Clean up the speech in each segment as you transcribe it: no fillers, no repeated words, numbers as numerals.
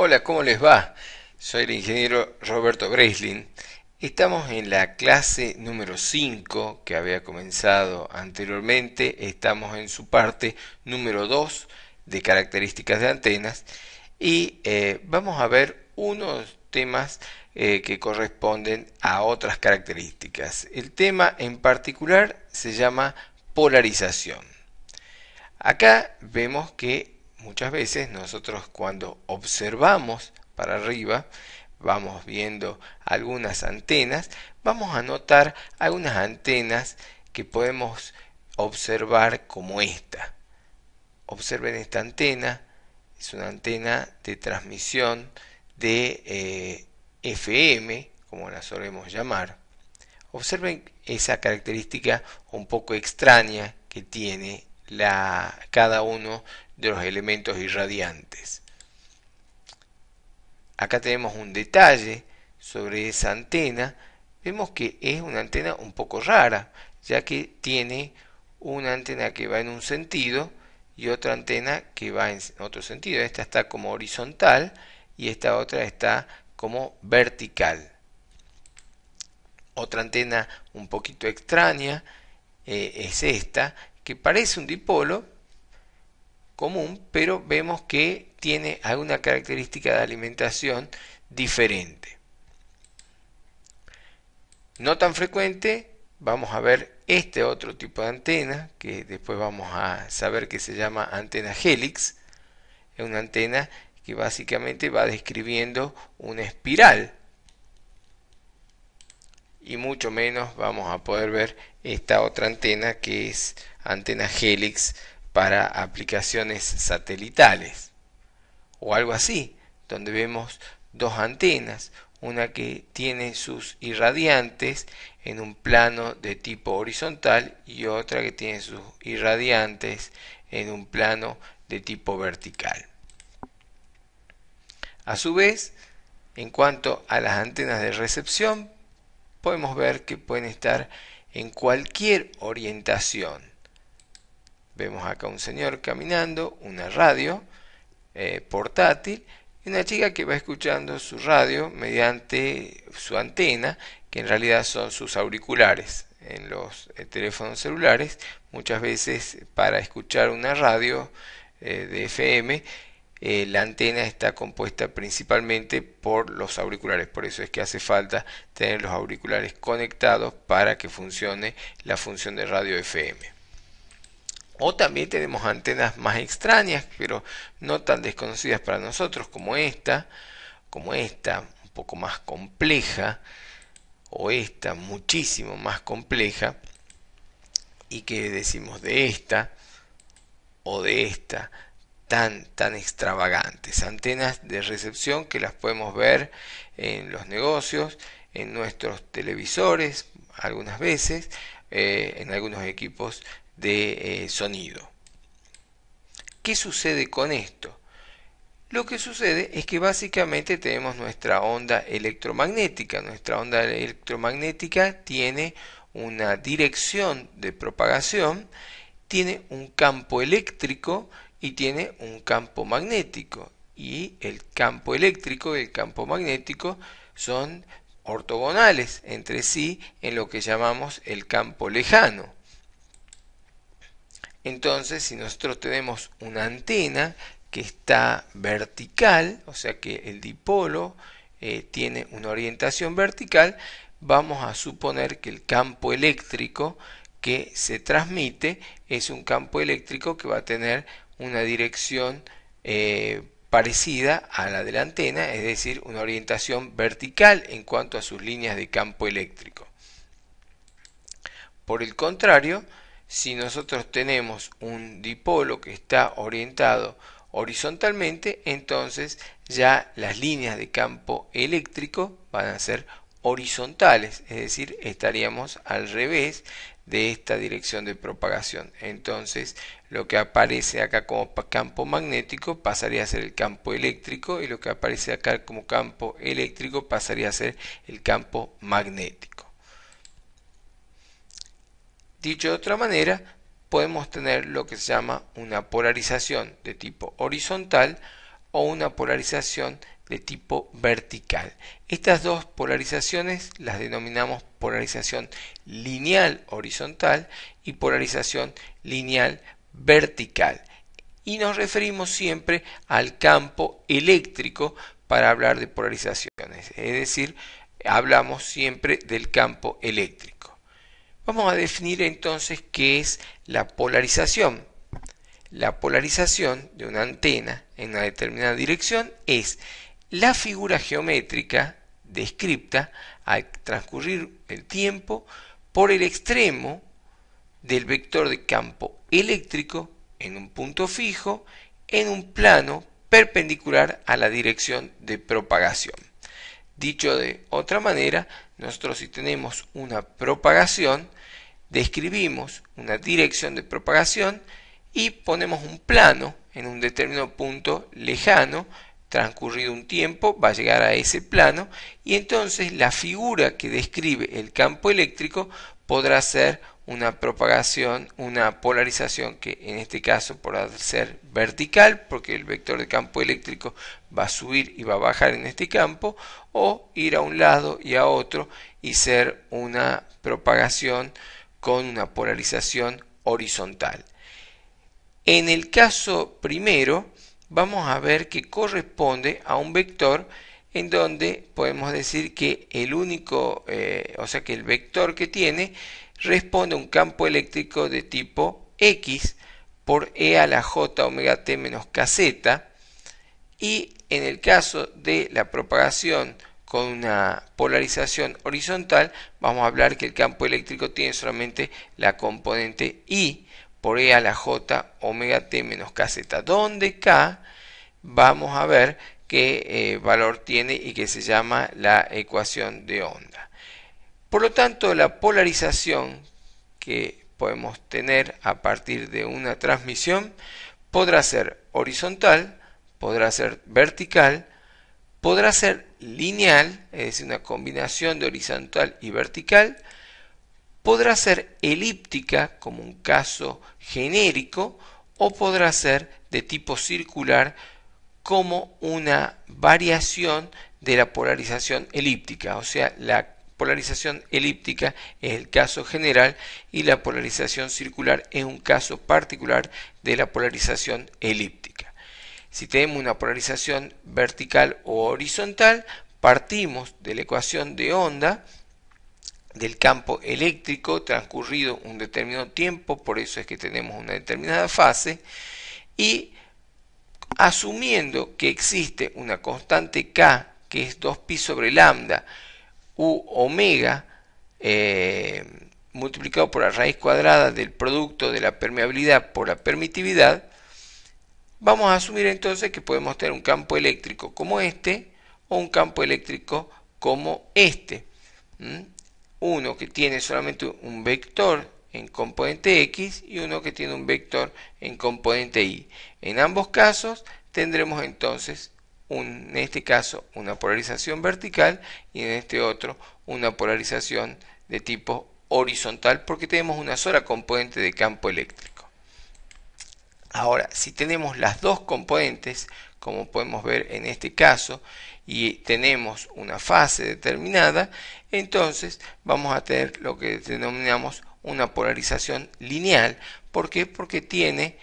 Hola, ¿cómo les va? Soy el ingeniero Roberto Breslin. Estamos en la clase número 5 que había comenzado anteriormente. Estamos en su parte número 2 de características de antenas y vamos a ver unos temas que corresponden a otras características. El tema en particular se llama polarización. Acá vemos que muchas veces nosotros cuando observamos para arriba, vamos viendo algunas antenas, vamos a notar algunas antenas que podemos observar como esta. Observen esta antena, es una antena de transmisión de FM, como la solemos llamar. Observen esa característica un poco extraña que tiene cada uno de los elementos irradiantes. Acá tenemos un detalle sobre esa antena. Vemos que es una antena un poco rara, ya que tiene una antena que va en un sentido y otra antena que va en otro sentido. Esta está como horizontal y esta otra está como vertical. Otra antena un poquito extraña es esta, que parece un dipolo común, pero vemos que tiene alguna característica de alimentación diferente. No tan frecuente, vamos a ver este otro tipo de antena, que después vamos a saber que se llama antena Helix. Es una antena que básicamente va describiendo una espiral. Y mucho menos vamos a poder ver esta otra antena que es antena Helix para aplicaciones satelitales o algo así, donde vemos dos antenas, una que tiene sus irradiantes en un plano de tipo horizontal y otra que tiene sus irradiantes en un plano de tipo vertical. A su vez, en cuanto a las antenas de recepción, podemos ver que pueden estar en cualquier orientación. Vemos acá un señor caminando, una radio portátil y una chica que va escuchando su radio mediante su antena, que en realidad son sus auriculares. En los teléfonos celulares, muchas veces para escuchar una radio de FM, la antena está compuesta principalmente por los auriculares, por eso es que hace falta tener los auriculares conectados para que funcione la función de radio FM. O también tenemos antenas más extrañas, pero no tan desconocidas para nosotros como esta, un poco más compleja, o esta muchísimo más compleja, y que decimos de esta o de esta, tan extravagantes. Antenas de recepción que las podemos ver en los negocios, en nuestros televisores, algunas veces, en algunos equipos de sonido. ¿Qué sucede con esto? Lo que sucede es que básicamente tenemos nuestra onda electromagnética. Nuestra onda electromagnética tiene una dirección de propagación, tiene un campo eléctrico y tiene un campo magnético. Y el campo eléctrico y el campo magnético son ortogonales entre sí en lo que llamamos el campo lejano. Entonces, si nosotros tenemos una antena que está vertical, o sea que el dipolo tiene una orientación vertical, vamos a suponer que el campo eléctrico que se transmite es un campo eléctrico que va a tener una dirección parecida a la de la antena, es decir, una orientación vertical en cuanto a sus líneas de campo eléctrico. Por el contrario, si nosotros tenemos un dipolo que está orientado horizontalmente, entonces ya las líneas de campo eléctrico van a ser horizontales, es decir, estaríamos al revés de esta dirección de propagación. Entonces, lo que aparece acá como campo magnético pasaría a ser el campo eléctrico y lo que aparece acá como campo eléctrico pasaría a ser el campo magnético. Dicho de otra manera, podemos tener lo que se llama una polarización de tipo horizontal o una polarización de tipo vertical. Estas dos polarizaciones las denominamos polarización lineal horizontal y polarización lineal vertical. Y nos referimos siempre al campo eléctrico para hablar de polarizaciones, es decir, hablamos siempre del campo eléctrico. Vamos a definir entonces qué es la polarización. La polarización de una antena en una determinada dirección es la figura geométrica descrita al transcurrir el tiempo por el extremo del vector de campo eléctrico en un punto fijo en un plano perpendicular a la dirección de propagación. Dicho de otra manera, nosotros si tenemos una propagación, describimos una dirección de propagación y ponemos un plano en un determinado punto lejano. Transcurrido un tiempo va a llegar a ese plano y entonces la figura que describe el campo eléctrico podrá ser una propagación, una polarización que en este caso podrá ser vertical porque el vector de campo eléctrico va a subir y va a bajar en este campo, o ir a un lado y a otro y ser una propagación con una polarización horizontal. En el caso primero vamos a ver que corresponde a un vector en donde podemos decir que el único, o sea que el vector que tiene responde a un campo eléctrico de tipo X por E a la J omega T menos kz, y en el caso de la propagación con una polarización horizontal vamos a hablar que el campo eléctrico tiene solamente la componente I por E a la J omega T menos kz, donde K vamos a ver qué valor tiene y que se llama la ecuación de onda. Por lo tanto, la polarización que podemos tener a partir de una transmisión podrá ser horizontal, podrá ser vertical, podrá ser lineal, es decir, una combinación de horizontal y vertical, podrá ser elíptica como un caso genérico, o podrá ser de tipo circular como una variación de la polarización elíptica. O sea, la polarización elíptica es el caso general y la polarización circular es un caso particular de la polarización elíptica. Si tenemos una polarización vertical o horizontal, partimos de la ecuación de onda del campo eléctrico transcurrido un determinado tiempo, por eso es que tenemos una determinada fase, y asumiendo que existe una constante K que es 2pi sobre lambda u omega multiplicado por la raíz cuadrada del producto de la permeabilidad por la permitividad, vamos a asumir entonces que podemos tener un campo eléctrico como este o un campo eléctrico como este. Uno que tiene solamente un vector en componente X y uno que tiene un vector en componente Y. En ambos casos tendremos entonces en este caso una polarización vertical y en este otro una polarización de tipo horizontal porque tenemos una sola componente de campo eléctrico. Ahora, si tenemos las dos componentes, como podemos ver en este caso, y tenemos una fase determinada, entonces vamos a tener lo que denominamos una polarización lineal. ¿Por qué? Porque tiene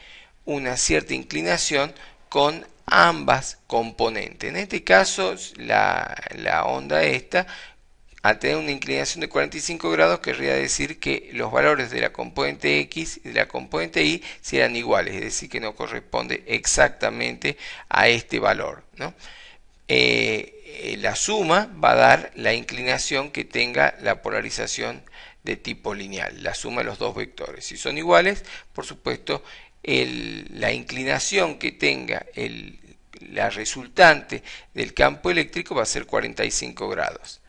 una cierta inclinación con ambas componentes. En este caso, la onda esta, al tener una inclinación de 45 grados, querría decir que los valores de la componente X y de la componente Y serán iguales, es decir, que no corresponde exactamente a este valor, ¿no? La suma va a dar la inclinación que tenga la polarización de tipo lineal, la suma de los dos vectores. Si son iguales, por supuesto, la inclinación que tenga la resultante del campo eléctrico va a ser 45 grados.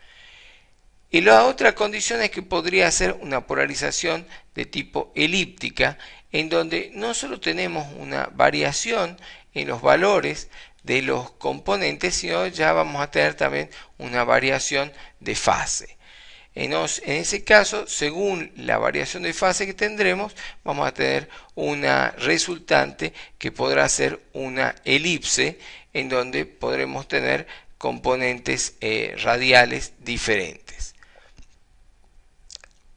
Y la otra condición es que podría ser una polarización de tipo elíptica, en donde no solo tenemos una variación en los valores de los componentes, sino ya vamos a tener también una variación de fase. En ese caso, según la variación de fase que tendremos, vamos a tener una resultante que podrá ser una elipse en donde podremos tener componentes radiales diferentes.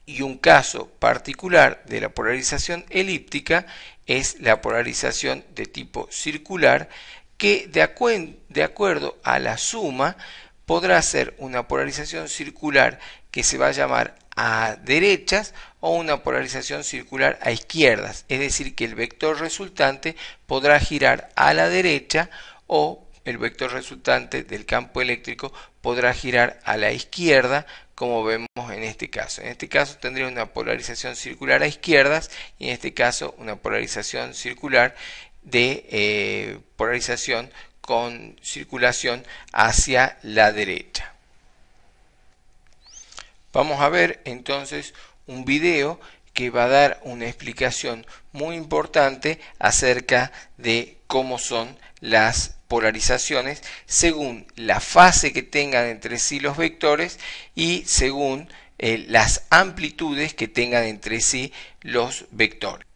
Y un caso particular de la polarización elíptica es la polarización de tipo circular, que de acuerdo a la suma podrá ser una polarización circular que se va a llamar a derechas o una polarización circular a izquierdas, es decir, que el vector resultante podrá girar a la derecha o el vector resultante del campo eléctrico podrá girar a la izquierda, como vemos en este caso. En este caso tendría una polarización circular a izquierdas y en este caso una polarización circular de polarización con circulación hacia la derecha. Vamos a ver entonces un video que va a dar una explicación muy importante acerca de cómo son las polarizaciones según la fase que tengan entre sí los vectores y según las amplitudes que tengan entre sí los vectores.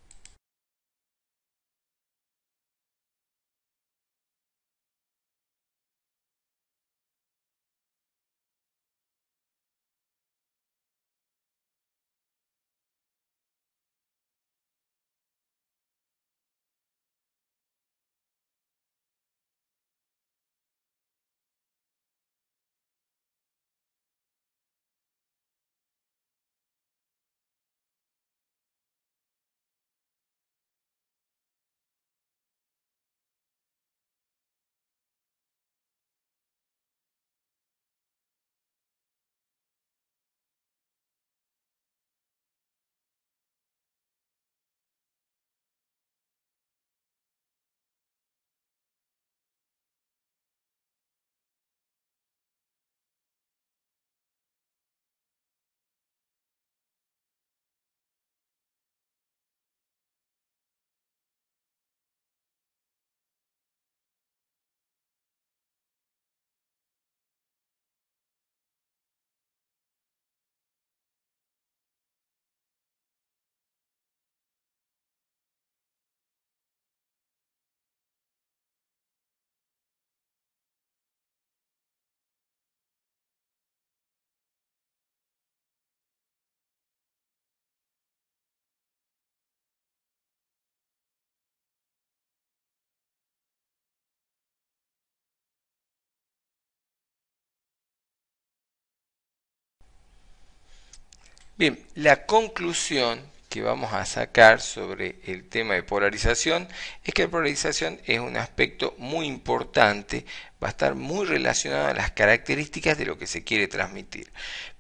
Bien, la conclusión que vamos a sacar sobre el tema de polarización es que la polarización es un aspecto muy importante, va a estar muy relacionado a las características de lo que se quiere transmitir,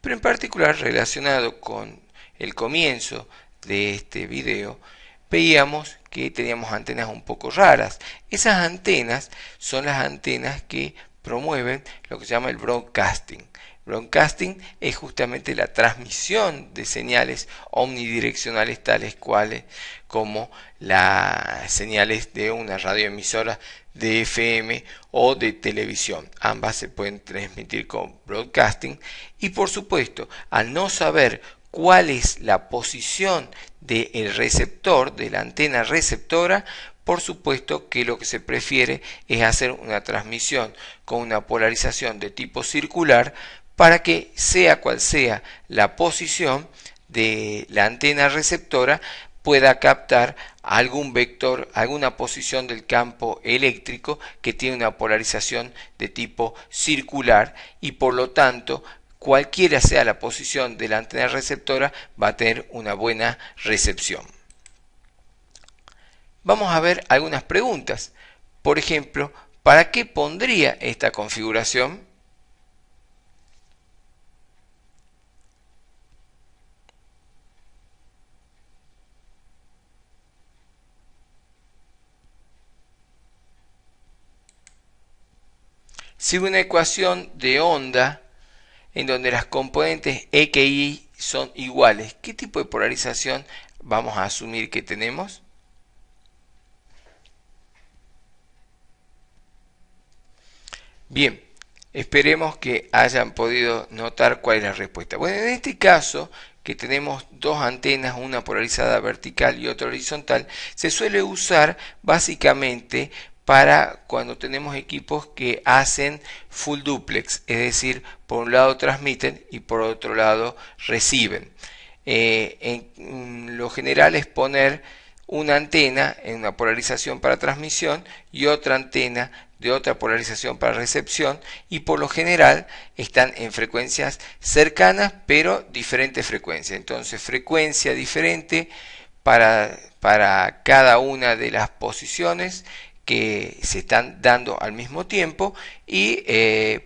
pero en particular relacionado con el comienzo de este video, veíamos que teníamos antenas un poco raras. Esas antenas son las antenas que promueven lo que se llama el broadcasting. Broadcasting es justamente la transmisión de señales omnidireccionales tales cuales como las señales de una radioemisora de FM o de televisión. Ambas se pueden transmitir con broadcasting y por supuesto al no saber cuál es la posición del receptor, de la antena receptora, por supuesto que lo que se prefiere es hacer una transmisión con una polarización de tipo circular para que sea cual sea la posición de la antena receptora pueda captar algún vector, alguna posición del campo eléctrico que tiene una polarización de tipo circular y por lo tanto cualquiera sea la posición de la antena receptora va a tener una buena recepción. Vamos a ver algunas preguntas. Por ejemplo, ¿para qué pondría esta configuración? Si una ecuación de onda en donde las componentes X y Y son iguales, ¿qué tipo de polarización vamos a asumir que tenemos? Bien, esperemos que hayan podido notar cuál es la respuesta. Bueno, en este caso, que tenemos dos antenas, una polarizada vertical y otra horizontal, se suele usar básicamente para cuando tenemos equipos que hacen full duplex, es decir, por un lado transmiten y por otro lado reciben. En lo general es poner una antena en una polarización para transmisión y otra antena de otra polarización para recepción, y por lo general están en frecuencias cercanas pero diferentes frecuencias. Entonces frecuencia diferente para cada una de las posiciones que se están dando al mismo tiempo y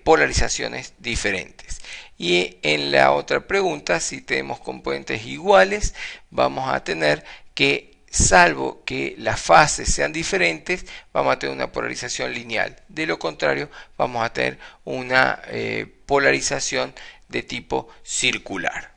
polarizaciones diferentes. Y en la otra pregunta, si tenemos componentes iguales, vamos a tener que, salvo que las fases sean diferentes, vamos a tener una polarización lineal. De lo contrario, vamos a tener una polarización de tipo circular.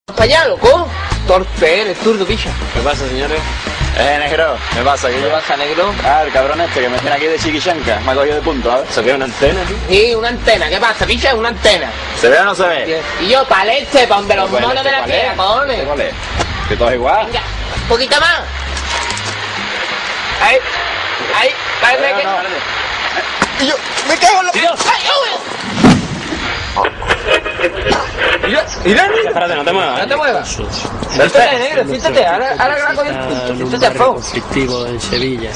Para allá, loco. Torpe, eres zurdo, picha. ¿Qué pasa, señores? Negro, ¿qué pasa? ¿Qué pasa, negro? Ah, el cabrón este que me tiene aquí de chiquichanca. Me ha cogido de punto, ¿sabes? ¿Eso qué es una antena, tío? Sí, una antena. ¿Qué pasa, picha? Es una antena. ¿Se ve o no se ve? Y yo, pa' leche, pa' donde los Pues, monos de la ¿cuál tierra, es? cojones. ¿Cuál es? Que todo es igual. Venga, un poquito más. Ahí, ahí, parece que... Y yo, me cago en la... Espérate, no te muevas. No te muevas. Siéntate, negro, siéntate. Ahora que la cogido el punto. Siéntate a fuego. Conflictivo en Sevilla.